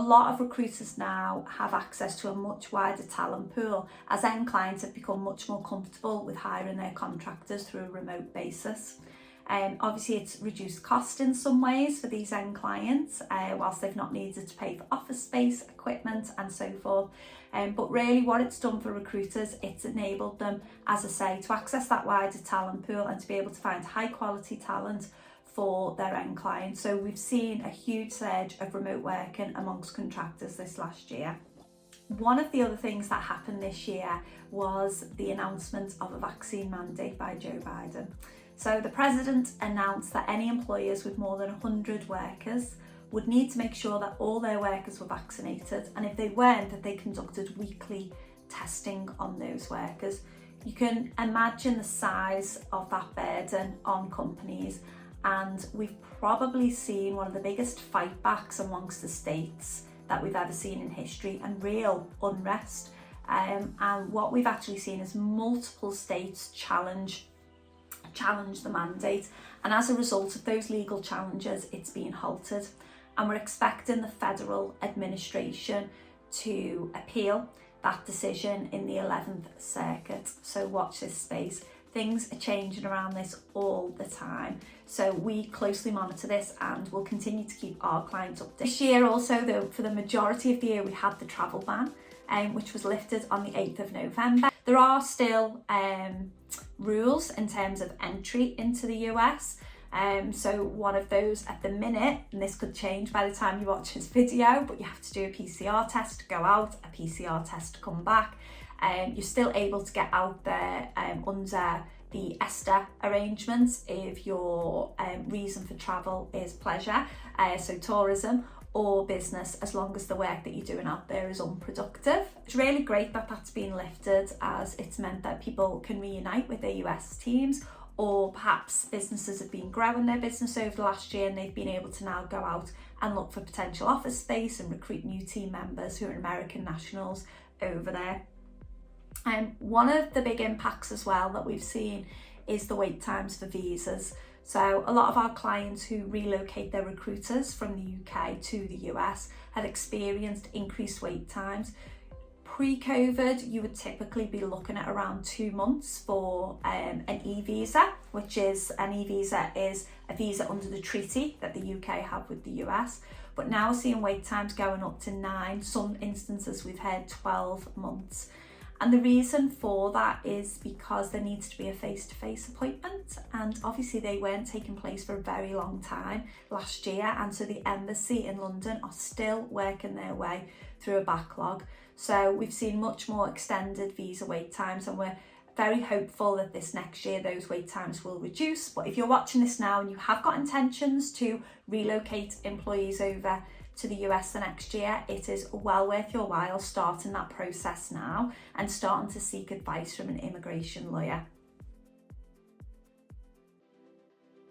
lot of recruiters now have access to a much wider talent pool as end clients have become much more comfortable with hiring their contractors through a remote basis. Obviously it's reduced cost in some ways for these end clients, whilst they've not needed to pay for office space, equipment and so forth. But really what it's done for recruiters, it's enabled them, as I say, to access that wider talent pool and to be able to find high quality talent for their end clients. So we've seen a huge surge of remote working amongst contractors this last year. One of the other things that happened this year was the announcement of a vaccine mandate by Joe Biden. So the president announced that any employers with more than 100 workers would need to make sure that all their workers were vaccinated, and if they weren't, that they conducted weekly testing on those workers. You can imagine the size of that burden on companies, and we've probably seen one of the biggest fight backs amongst the states that we've ever seen in history, and real unrest. And what we've actually seen is multiple states challenge the mandate, and as a result of those legal challenges, it's been halted. And we're expecting the federal administration to appeal that decision in the 11th Circuit. So watch this space. Things are changing around this all the time. So we closely monitor this and will continue to keep our clients updated. This year also, though, for the majority of the year, we had the travel ban, which was lifted on the 8th of November. There are still rules in terms of entry into the US. So one of those at the minute, and this could change by the time you watch this video, but you have to do a PCR test to go out, a PCR test to come back. You're still able to get out there under the ESTA arrangements if your reason for travel is pleasure, so tourism or business, as long as the work that you're doing out there is unproductive. It's really great that that's been lifted, as it's meant that people can reunite with their US teams, or perhaps businesses have been growing their business over the last year and they've been able to now go out and look for potential office space and recruit new team members who are American nationals over there. One of the big impacts as well that we've seen is the wait times for visas. So a lot of our clients who relocate their recruiters from the UK to the US have experienced increased wait times. Pre-COVID, you would typically be looking at around 2 months for an e-visa, which is an e-visa is a visa under the treaty that the UK have with the US. But now we're seeing wait times going up to 9, some instances we've heard 12 months. And the reason for that is because there needs to be a face-to-face appointment, and obviously they weren't taking place for a very long time last year, and so the embassy in London are still working their way through a backlog. So we've seen much more extended visa wait times, and we're very hopeful that this next year those wait times will reduce. But if you're watching this now and you have got intentions to relocate employees over to the US the next year, it is well worth your while starting that process now and starting to seek advice from an immigration lawyer.